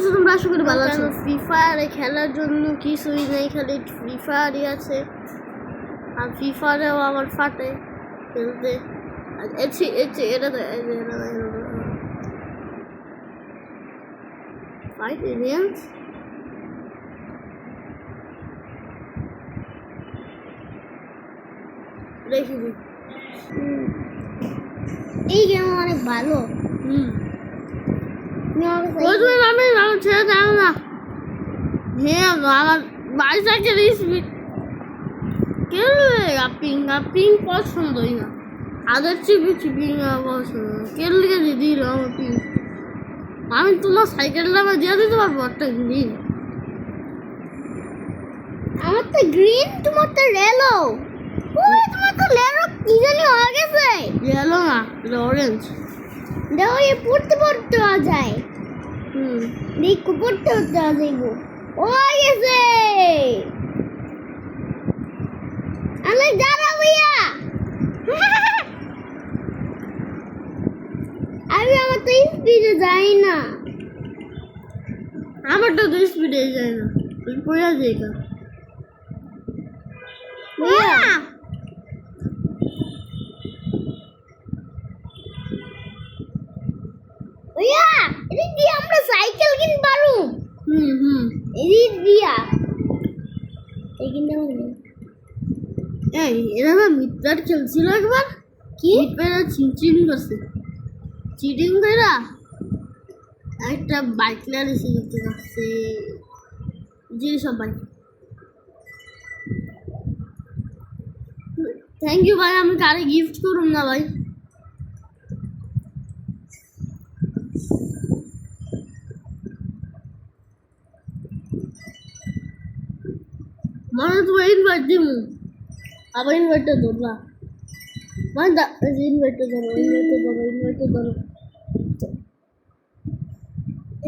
আছো তোমরা? আশা করি ভালো আছো। ফ্রি ফায়ারে খেলার জন্য কিছুই নেই, খালি ফ্রি ফায়ারই আছে। আর ফ্রি ফায়ারেও আমার ফাটে খেলতে। এটা ফাইট এলিয়েন্স দেখি। এই গেম অনেক ভালো। আমি ভালো ছেড়ে জানো না। হ্যাঁ আমার বাইসাইকেল স্পিড পিং পছন্দই না। আদের পিং পছন্দ কেন লিখে দিল আমার পিং। আমি তোমার সাইকেলটা আমার দিয়ে দিতে পারবো একটা গ্রিন। আমার তো গ্রিন, তোমার তো রেলো। ওই তোমার তো রেলো কি জানি হয়ে গেছে। রেলো না, এটা অরেঞ্জ। দেখো এ পড়তে যায়। দেখো পড়তে যাইবো। ও গেছে। আমি দাঁড়া ভাইয়া। আমি আমার তো স্পিডে যাই না। আমারটা তো স্পিডে যায় না, পড়ে যায় এটা। ভাইয়া এদিক দিয়ে আমরা সাইকেল কিনতে পারু। এদিক দিয়া এই কিনতে পারু। এই এরা না মিটার খেলছিল একবার। কি মিটার চিটিং করছে। চিটিং কইরা একটা বাইক নিয়ে এসে দিতে যাচ্ছে। জি সবাই থ্যাংক ইউ ভাই। আমি কারে গিফট করুম না ভাই। মানে তোমার ইনভাইট দিব, আবার ইনভাইটটা ধরবা। মানে ইনভাইটটা ধরো।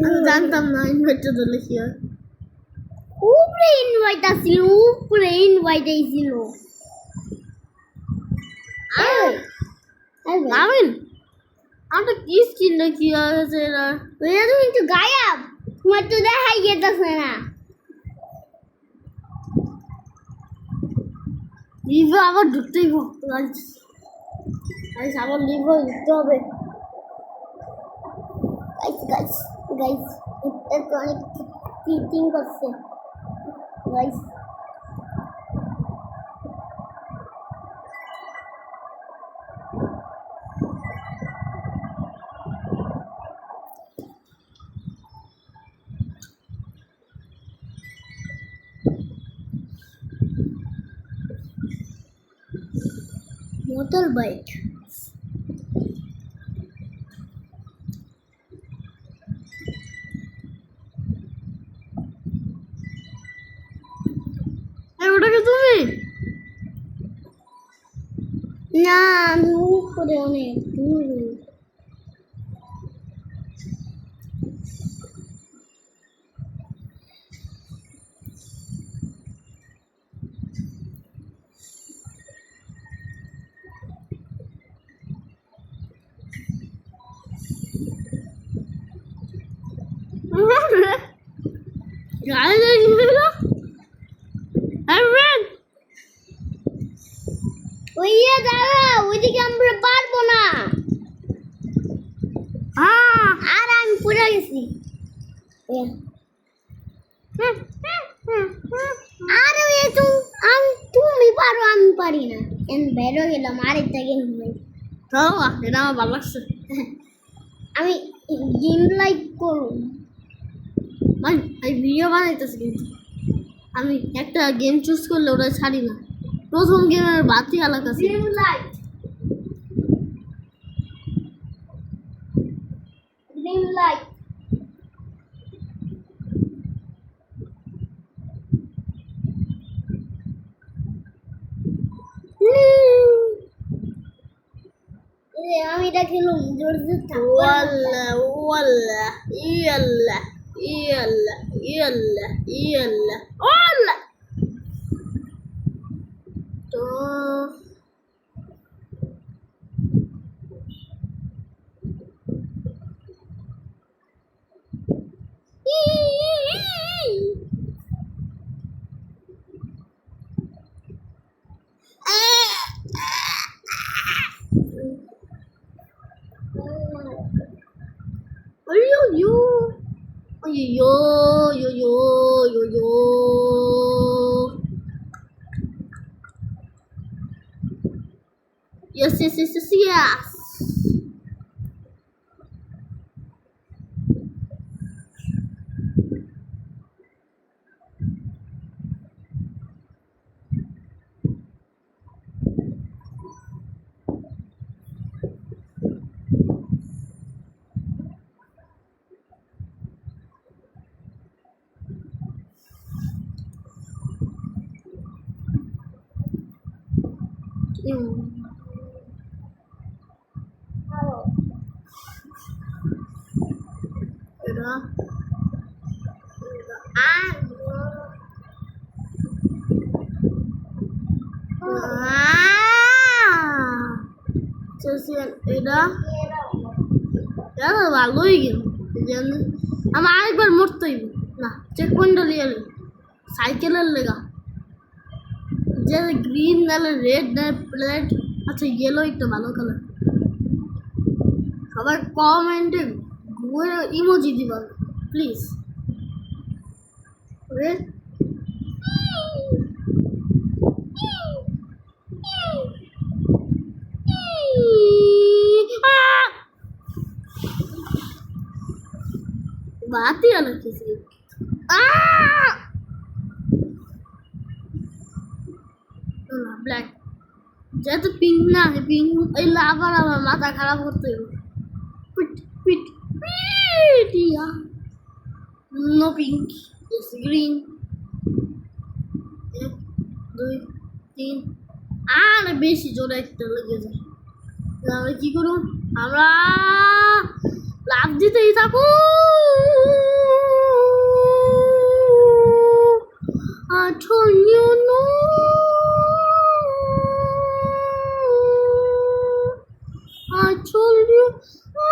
আমি জানতাম না ইনভাইটটা ধরলে কি হয়। উপরে ইনভাইট আসছিল, উপরে ইনভাইট আইছিল। আমিন আমার কি স্কিন কি হয়েছে না? তুমি একটু গায়াব, তোমার তো দেখাই যেতেছে না। লিভে আবার ঢুকতেই আবার লিভে ঢুকতে হবে। গাইস এটা তো অনেক চিটিং করছে গাইস। মোটর বাইক ওটাকে তুমি না, আমি উপরে অনেক দূর। ওইয়া দাঁড়া, ওইদিকে আমরা পারবো না। আর আমি পড়ে গেছি। আর তুমি পারো, আমি পারি না। আমি বেরো গেলাম আরেকটা গেম। এটা আমার ভালো লাগছে। আমি গেম লাইক করুন মানে আমি ভিডিও বানাইতেছি, কিন্তু আমি একটা গেম চুজ করলে ওটা ছাড়ি না। প্রথম গেমের বাতি আলাদা আছে। গেম লাইট আমি এটা খেলুম ওয়াল্লা ওয়াল্লা ইয়াল্লা ইয়াল্লা ইয়াল্লা ইয়াল্লা ওয়াল্লা। তো yo yo yo yo yo. Yes, yes, yes, yes, yes. Udah. এটা ভালোই গেল আমার আরেকবার মরতে হইব না চেক পয়েন্ট লিয়ে সাইকেলের লেগা যে গ্রিন নালে রেড না প্লেট আচ্ছা ইয়েলো একটা ভালো কালার সবাই কমেন্টে ইমোজি দিবা প্লিজ बात ही अलग किसी ब्लैक যেহেতু পিঙ্ক না পিঙ্ক এই আবার আমার মাথা খারাপ করতে পিট পিট পিটিয়া নো পিঙ্ক ইস গ্রিন 1 2 3 আর বেশি জোরে একটা লেগে যায় তাহলে কি করুন আমরা লাভ দিতেই থাকো I told you no. I told you no.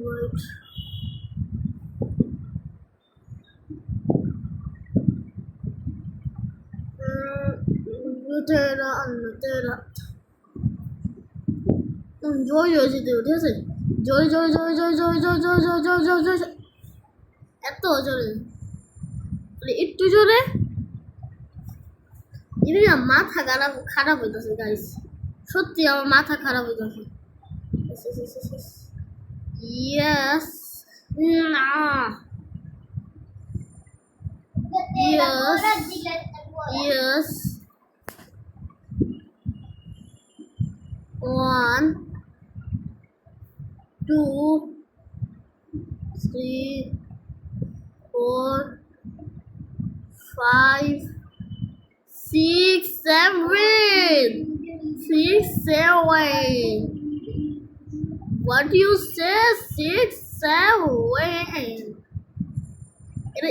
Wait. Nutella. জয় জয় যেতে ঠিক আছে জয় জয় জয় জয় জয় জয় জয় জয় জয় জয় জয় এত জোরে একটু জোরে এটা না মাথা খারাপ হইতেছে গাইস সত্যি আমার মাথা খারাপ হইতেছে ইয়েস না yes 1 2 3 4 5 6 7 6 7 what do you say 6 7 এটা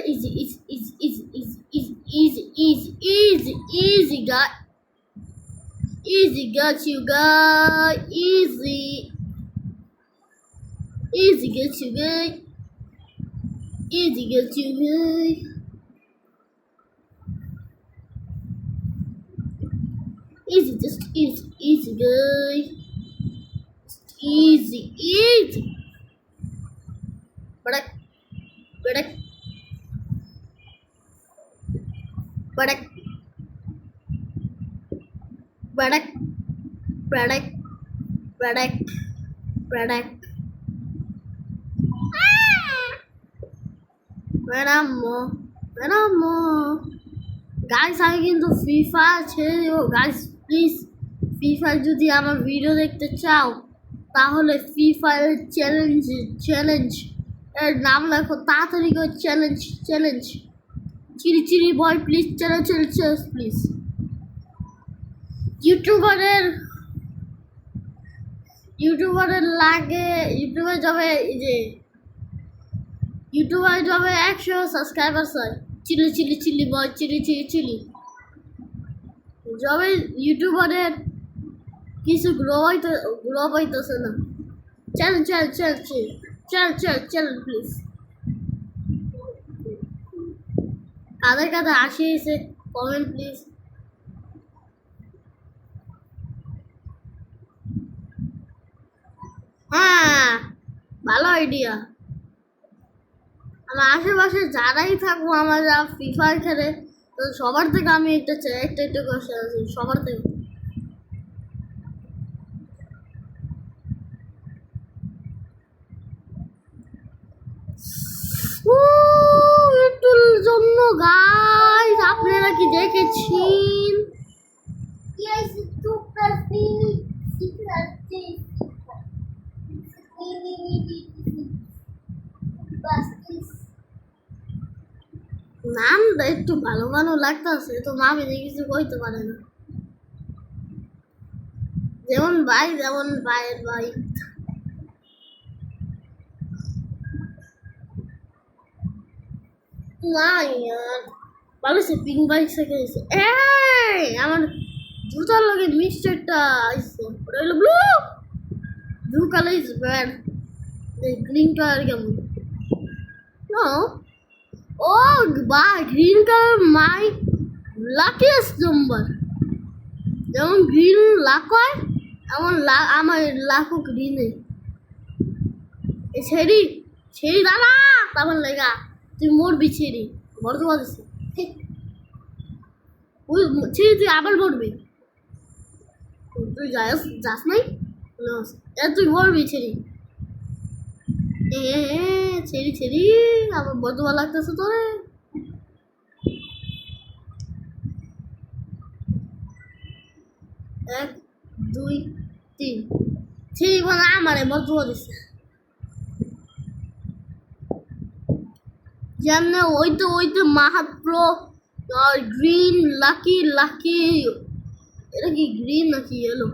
easy guy easy got you guy easy get you guy easy get you guy easy just easy guy easy badak badak badak badak badak badak badak বেরামো guys আমি কিন্তু free fire ছেড়ে দেবো guys please free fire যদি আমার video দেখতে চাও তাহলে ফ্রি ফায়ার চ্যালেঞ্জ এর নাম লেখো তাড়াতাড়ি করে চ্যালেঞ্জ চিরি বয় প্লিজ চ্যালেঞ্জ প্লিজ ইউটিউবারের লাগে ইউটিউবে যাবে এই যে ইউটিউবে যাবে 100 সাবস্ক্রাইবার চাই চিলি বয় চিলি যাবে ইউটিউবারের কিছু গ্রো পাইতেছে না চল প্লিজ কাদের আসিয়েছে কমেন্ট প্লিজ আইডিয়া। আমার আশেপাশে যারাই থাকবো, আমার যারা ফ্রি ফায়ার খেলে, তো সবার থেকে আমি একটা একটা করে শেয়ার আছি, সবার থেকে। একটুর জন্য গাইস আপনারা কি দেখেছেন? Yes, two plus three, six plus three. নামটা একটু ভালো ভালো লাগতেছে, তো নামে কিছু কইতে পারে না। যেমন ভাই, যেমন ভাইয়ের ভাই। না ইয়ার ভালো সে পিং বাইক থেকে এসে আমার জুতার লগে মিক্সচারটা আইছে, ওটা হলো blue. Blue colour is bad, green colour কেমন? নো, ও বা গ্রিন কালার মাই লাকিয়েস্ট নাম্বার। যেমন গ্রিন লাক হয়, এমন আমার লাকও গ্রিনে। ছেড়ি ছেড়ি দাঁড়া, তেমন লেগা তুই মরবি। ছেড়ি বড় তো বলছি, ছেড়ি তুই আবার মরবি। তুই যাস নাই, তুই মরবি। ছেড়ি ছেড়ি ছেড়ি আমার বড় ভালো লাগতেছে তোরে। এক দুই তিন, ছেড়ি মানে আমারে বড় দিচ্ছে। যেমন ওইতে মাহাত্র আর গ্রিন লাকি লাকি, এটা কি গ্রিন নাকি ইয়েলো?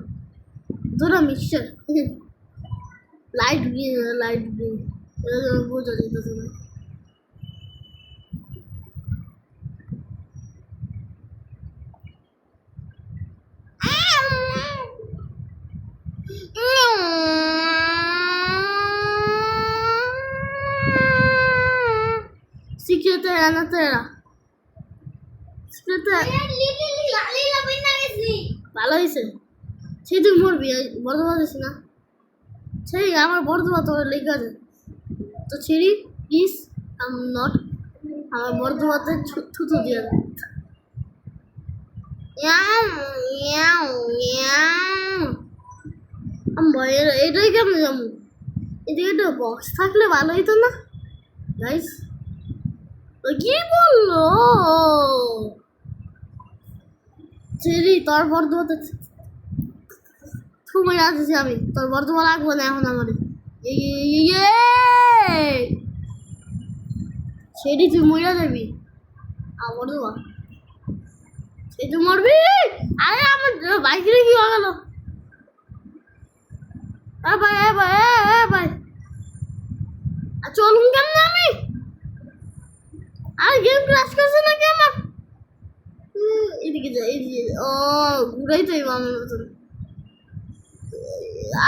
দুটো mixture, light green light green, এটা বোঝা যেতেছে না। Secret era tera. Secret ভালো হয়েছে। সেই তুই মরবি, বর্ধমান দিস না। সেই আমার বর্ধমান তোর লেখা আছে তো। ছেড়ি প্লিজ, আম নট, আমার বর্ধমাতে থুতু দিয়ে ভয়ের। এটাই কেমন যেমন এদিকে একটা বক্স থাকলে ভালো হইতো না গাইস? কি বললো ছেড়ি? তোর বর্ধমাতে তুমি আসছি, আমি তোর বর্ধমান লাগবো না এখন আমার। সেটি তুই মরিয়া যাবি আমার বর্ধমান, সে তুই মরবি। আরে আমার বাইকের কি হয়ে গেল? ভাই ভাই ভাই, চলুন কেমন আমি? আর গেম ক্রাশ করছে নাকি আমার? এদিকে যা, এদিকে ও ঘুরাই তো আমার মতন।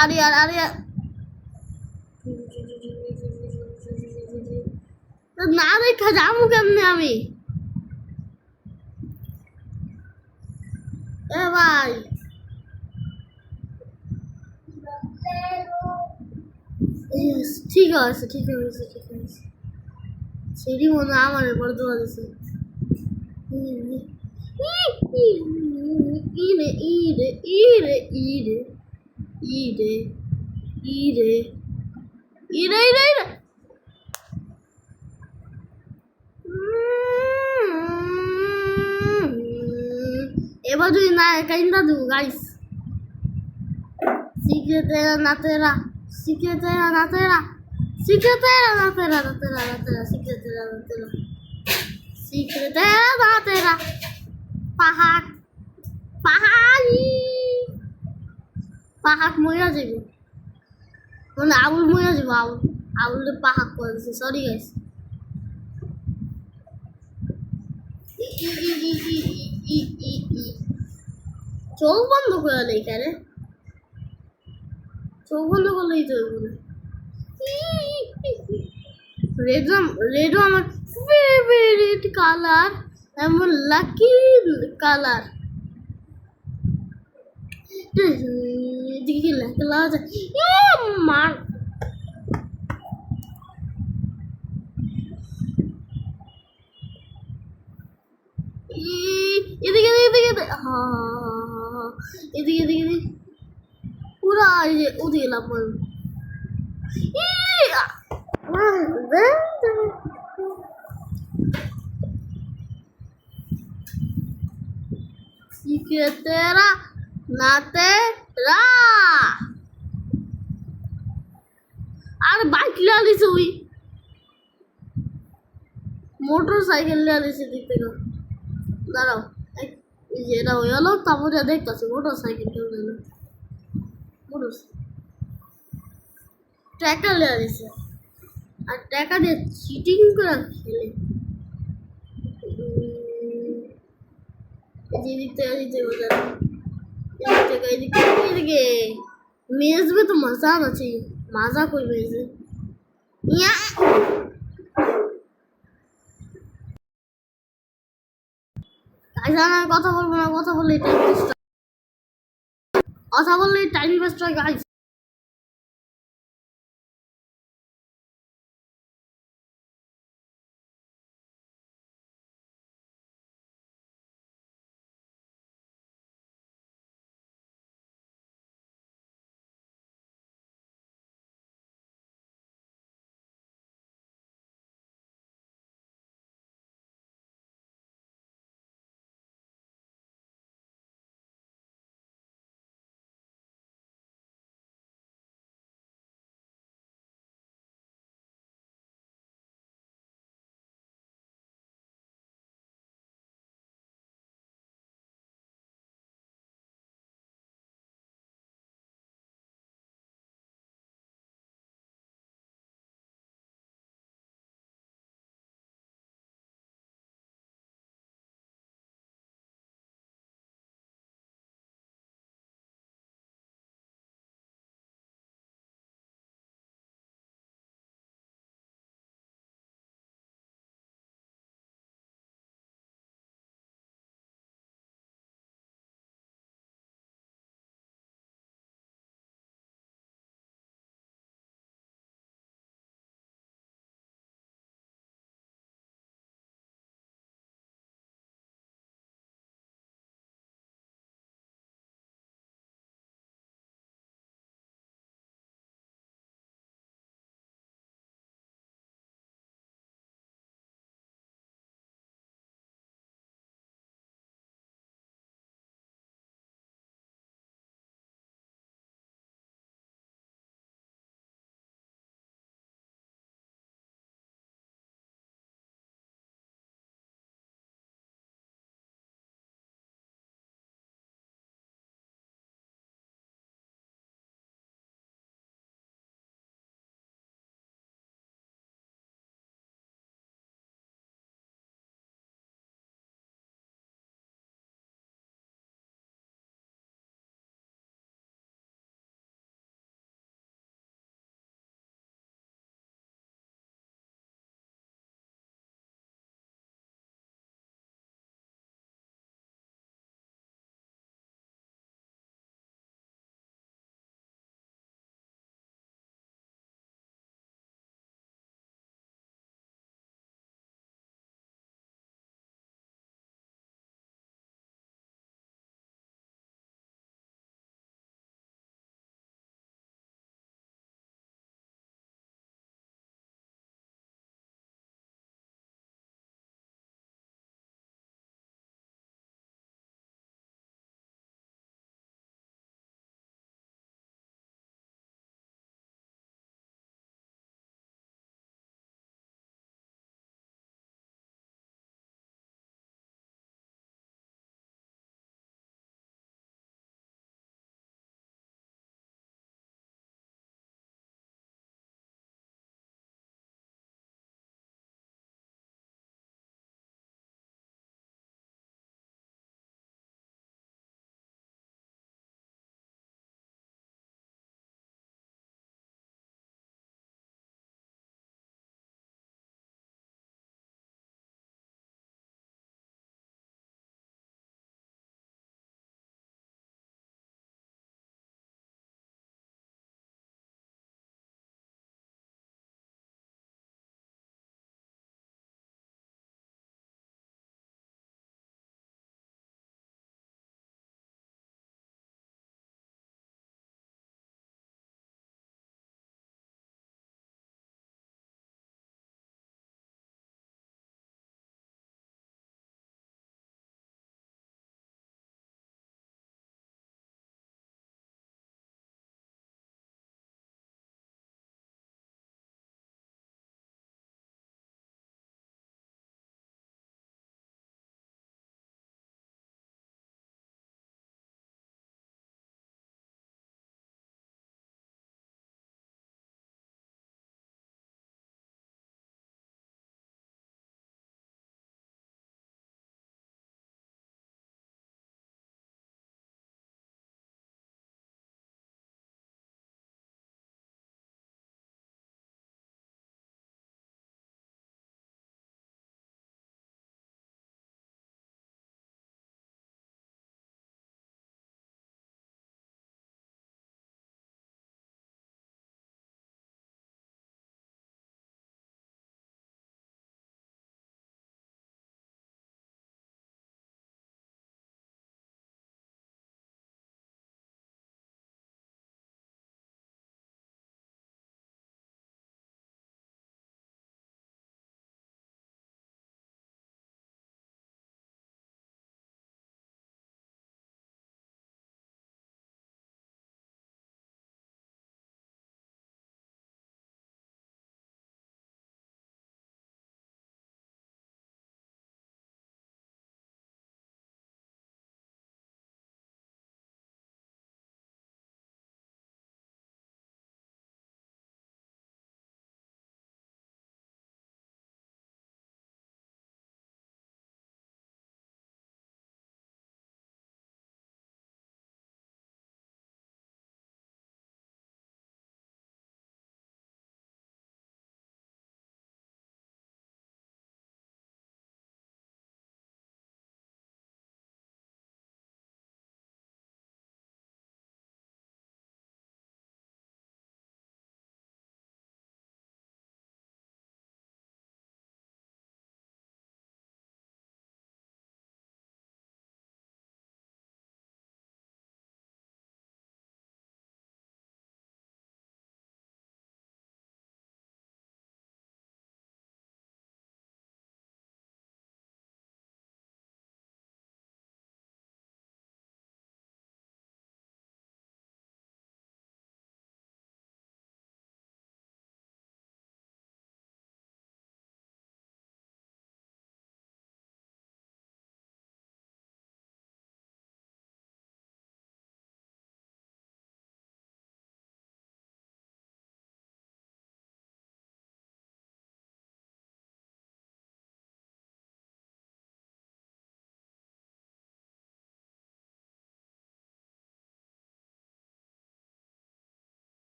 আরে আর আরে না দেখা যাবো কেমনে আমি? এ ভাই ঠিক আছে ঠিক আছে ঠিক আছে, সেটি মনে আমার বড় দোয়া দিছে। ইরে ইরে ইরে ইরে ইরে ইরে ইরে ইরে ইরে এবার যদি না কাইন্দা দেবো guys. Secretera natera, secretera natera, secretera natera natera natera, secretera natera, secretera natera, pahak, pahali, pahak moya jibo, মানে আউল moya jibo আউল pahak করে দিছে। Sorry guys. চোখ বন্ধ করে দেয় কেন? চোখ বন্ধ করলেই তো রেডও আমার ফেভারিট কালার, এমন লাকি কালার। দিকে মার এদিকে এদিকে এদিকে পুরা এই যে ওদিকে লাভ করবো सीखे तेरा ना तेरा আর বাইক লিয়ে আলিছে ওই মোটর সাইকেল লিয়ে আলিছে দিক থেকে দাঁড়াও এই যে এটা হয়ে গেল তারপরে দেখতেছি মোটর সাইকেল কেউ গেল মোটর ট্র্যাকার লিয়ে আলিছে আর টাকা দিয়ে চিটিং করে খেলে এদিক থেকে এদিক থেকে এদিক থেকে এদিক থেকে এদিকে मेज में तो मजा आना चाहिए मजा कोई मेज কথা বলবো না কথা বললে টাইম ওয়েস্ট হয় গাইস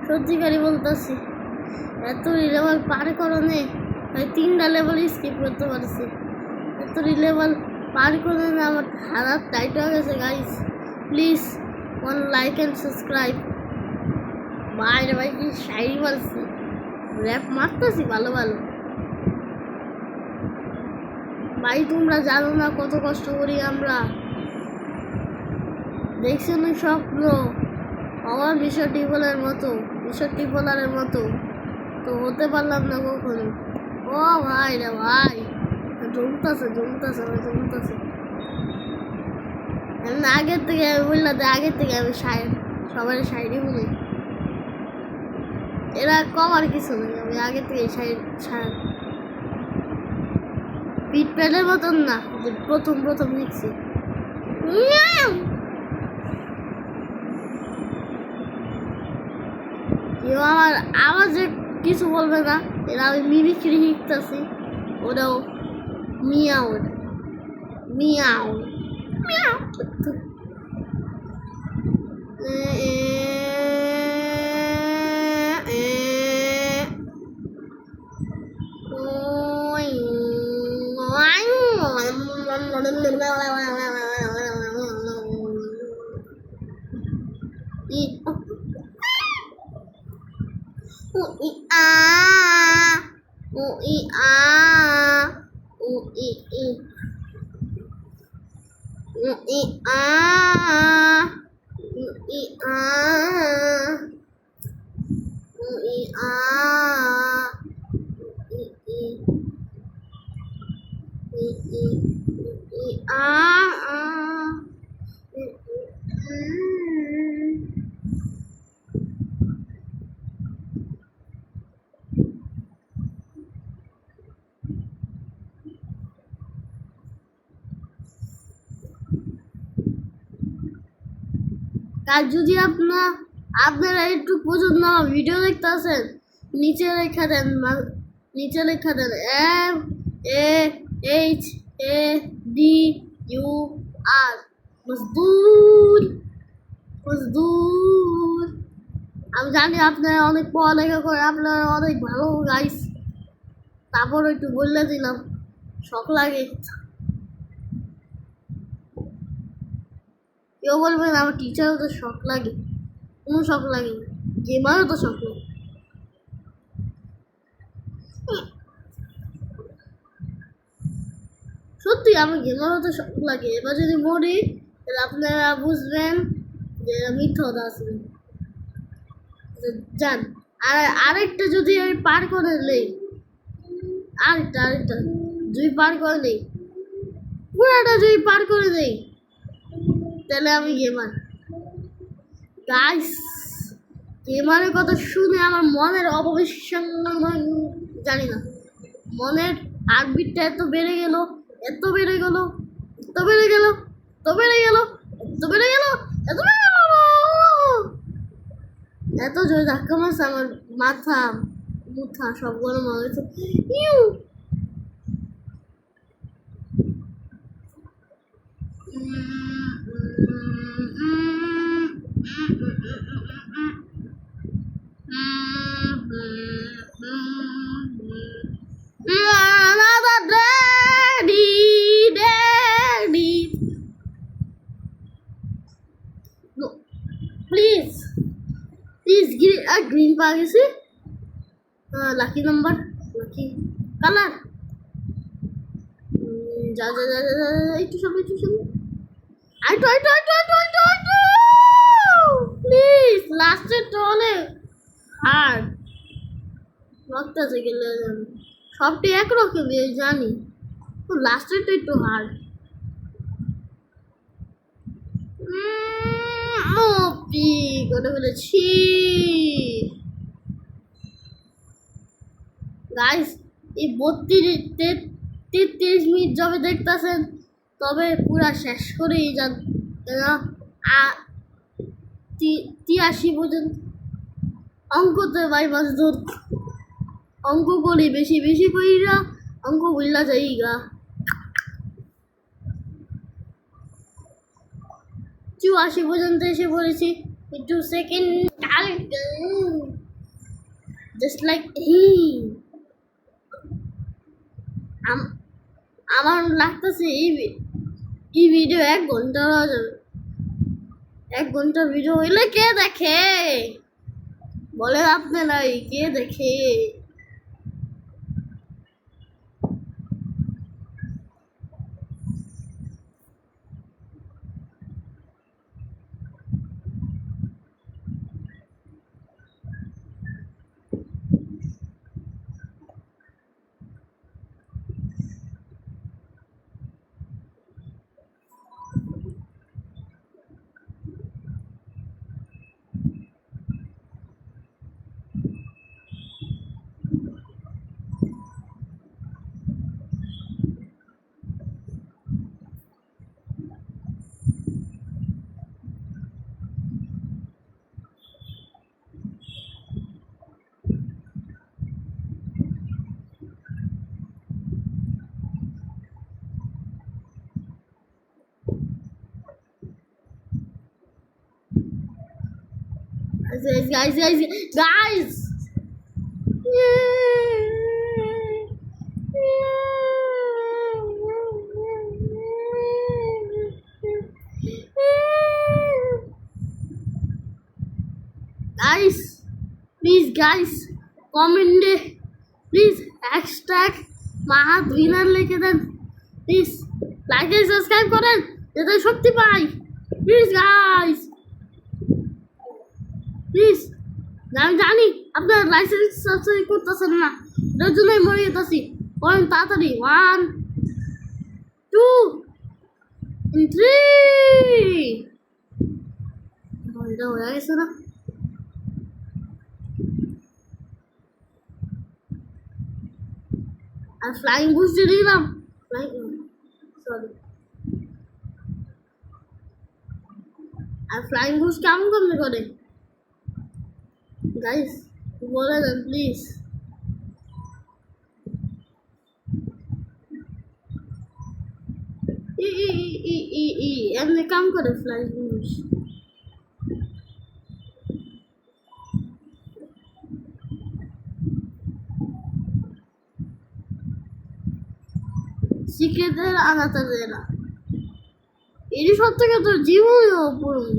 সত্যিকারই বলতেছি, এত লেভেল পার করনে আমি 3টা লেভেল স্কিপ করতে পারছি। এত লেভেল পার করে না আমার হারাত টাইট হয়ে গেছে। Guys please 1 like and subscribe. বাইরে ভাই কি শাড়ি মারছি, র্যাপ মারতেছি ভালো ভালো। ভাই তোমরা জানো না কত কষ্ট করি আমরা। দেখছেন ওই স্বপ্ন আমার মিশর টিপলারের মতো তো হতে পারলাম না কখনো। ও ভাই রে ভাই, জমতাছে আগের থেকে আমি বললাম, আগের থেকে আমি সবার শাড়ি বলি। এরা কমার কিছু নেই, আমি আগে থেকে পিট প্যাডের মতন না, প্রথম লিখছি। কেউ আমার আওয়াজে কিছু বলবে না, এরা আমি মিমিক্রি শিখতেছি। ওরাও মিয়াও মিয়াও মিয়াও। আর যদি আপনারা একটু পর্যন্ত ভিডিও দেখতে আসেন, নিচে লেখা দেন MAHADUR মজদুর। আমি জানি আপনারা অনেক পড়ালেখা করে, আপনারা অনেক ভালো গাইস, তারপর একটু বললে দিলাম, শখ লাগে। কেউ বলবেন আমার টিচারও তো শখ লাগে, কোনো শখ লাগে না, গেমারও তো শখ লাগে। সত্যি আমার গেমারও তো শখ লাগে। এবার যদি মরি তাহলে আপনারা বুঝবেন যে মিথ্যা কথা আসবে। যান, আর আরেকটা যদি আমি পার করে নেই, আরেকটা যদি পার করে নেই, পুরাটা যদি পার করে নেই, তাহলে আমি গেমার। গাইস গেমারের কথা শুনে আমার মনের অপবিশ্বাস, জানি না, মনের হার্টবিটটা এত বেড়ে গেল, এত জোরে ধাক্কা মারছে আমার মাথা মুথা সব গরম হয়ে গেছে। প্লিজ গ্রিন পাওয়া গেছে, লাকি নাম্বার, লাকি কালার। যা একটু সব প্লিজ, লাস্টের তো অনেক হার্ড রক্তাতে গেলে সবটি একরকমই জানি, তো লাস্টের তো একটু হার্ড। করে ফেলেছি গাইস। এই 33 মিনিট যবে দেখতেছেন তবে পুরা শেষ করেই যান, 83 পর্যন্ত অঙ্কতে ভাই মাছ ধর, অঙ্ক করি বেশি কইরা, অঙ্ক বললা যাইগা। 84 পর্যন্ত এসে পড়েছি। with 2 second character, just like him. আমার লাগতেছে এই ভিডিও 1 ঘন্টা হয়ে যাবে। 1 ঘন্টা ভিডিও হইলে কে দেখে বলে আপনারাই, কে দেখে? Guys! Guys, please guys, comment please hashtag Mahato winner লিখে দেন প্লিজ, লাইক এন্ড সাবস্ক্রাইব করেন যাতে শক্তি পাই প্লিজ গাইস, প্লিজ। আমি জানি আপনারা লাইসেন্স সাবস্ক্রাইব করতেছেন না, এটার জন্যই মরে যেতেছি। করেন তাড়াতাড়ি, 1 2 3। এটা হয়ে গেছে না? আর ফ্লাইং বুস্ট দিয়ে দিলাম, সরি। আর ফ্লাইং বুস্ট কেমন করলে করে গাইস বলে দেন প্লিজ। এমনি কাম করে ফ্লাইং বুস্ট। সিক্রেটের আনাতারেরা এরই সব থেকে তো জীবনই অপূর্ণ।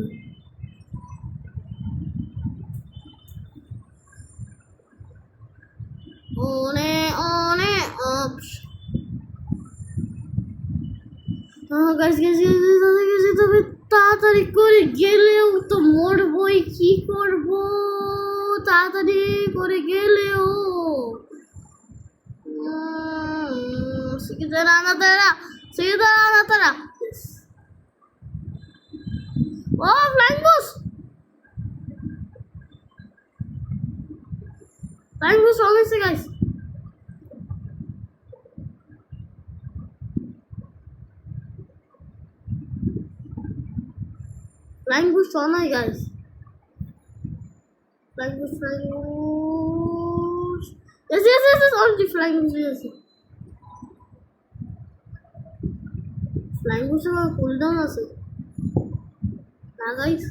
তবে তাড়াতাড়ি করে গেলেও তো মরবই, কি করব? তাড়াতাড়ি করে গেলেও সিকিদার আনাতারা, ও ফ্লাইং বুস্ট হয়ে গেছে guys. Flying boost on my guys. Flying boost. Yes. Only flying boost. Yes. Flying boost আমার cooldown আছে না guys.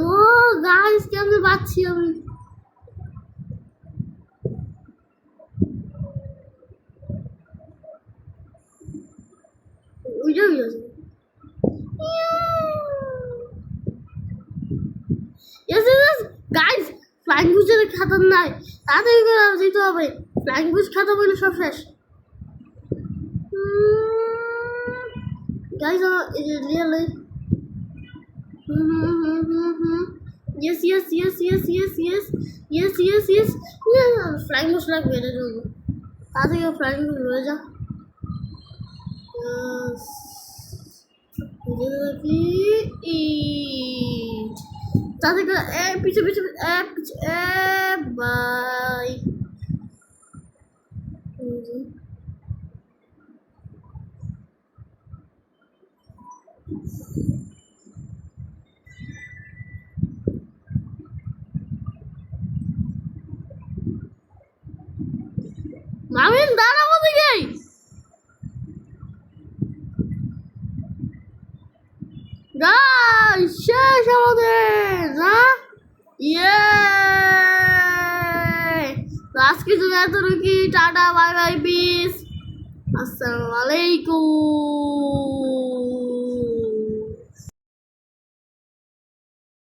Oh guys, কেমনে বাঁচছি আমি? Yes, guys, flying boost এর খাতা নাই, তাড়াতাড়ি করে যেতে হবে। ফ্লাইং বুস্ট খাতা বলে সব শেষ guys. Is it really? Yes. Flying bush লাগবে এটার জন্য, তাড়াতাড়ি ফ্লাইং বুশ হয়ে যা। তাড়াতাড়ি পিছে বাই। মামিন দাঁড়াবো থেকে ইয়ে তো আজকের জন্য এতটুকুই টাটা বাই বাই পিস আসসালামু আলাইকুম